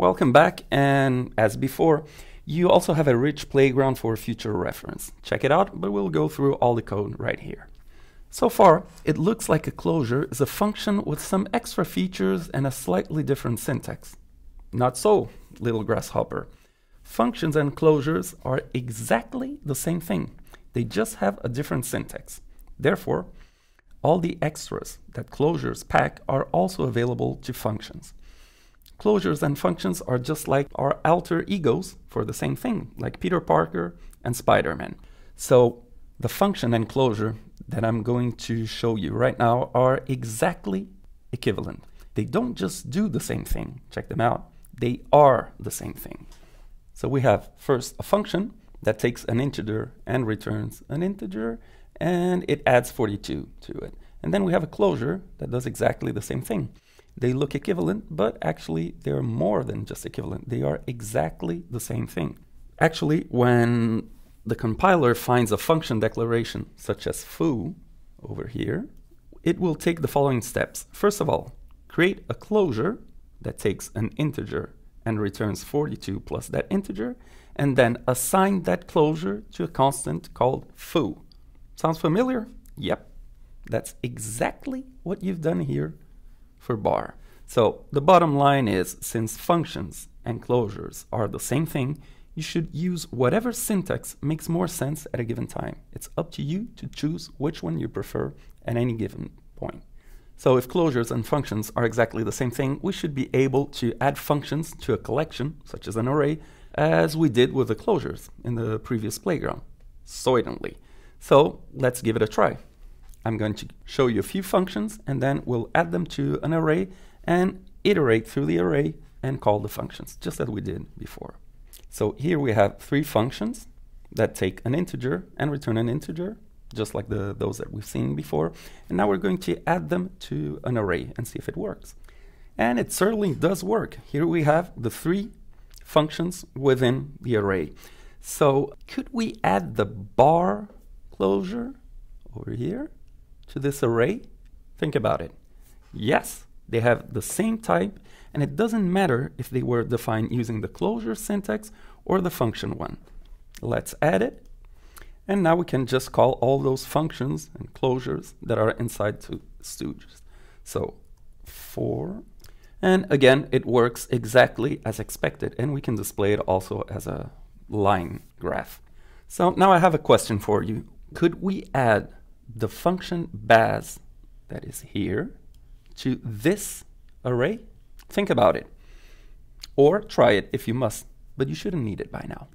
Welcome back, and as before, you also have a rich playground for future reference. Check it out, but we'll go through all the code right here. So far, it looks like a closure is a function with some extra features and a slightly different syntax. Not so, little grasshopper. Functions and closures are exactly the same thing. They just have a different syntax. Therefore, all the extras that closures pack are also available to functions. Closures and functions are just like our alter egos for the same thing, like Peter Parker and Spider-Man. So the function and closure that I'm going to show you right now are exactly equivalent. They don't just do the same thing. Check them out. They are the same thing. So we have first a function that takes an integer and returns an integer, and it adds 42 to it. And then we have a closure that does exactly the same thing. They look equivalent, but actually they're more than just equivalent. They are exactly the same thing. Actually, when the compiler finds a function declaration, such as foo over here, it will take the following steps. First of all, create a closure that takes an integer and returns 42 plus that integer, and then assign that closure to a constant called foo. Sounds familiar? Yep. That's exactly what you've done here for bar. So the bottom line is, since functions and closures are the same thing, you should use whatever syntax makes more sense at a given time. It's up to you to choose which one you prefer at any given point. So if closures and functions are exactly the same thing, we should be able to add functions to a collection, such as an array, as we did with the closures in the previous playground. Certainly. So let's give it a try. I'm going to show you a few functions, and then we'll add them to an array and iterate through the array and call the functions, just as we did before. So here we have three functions that take an integer and return an integer, just like those that we've seen before. And now we're going to add them to an array and see if it works. And it certainly does work. Here we have the three functions within the array. So could we add the bar closure over here to this array? Think about it. Yes, they have the same type, and it doesn't matter if they were defined using the closure syntax or the function one. Let's add it, and now we can just call all those functions and closures that are inside to Stooges. So for, and again, it works exactly as expected, and we can display it also as a line graph. So now I have a question for you. Could we add the function baz that is here to this array? Think about it. Or try it if you must, but you shouldn't need it by now.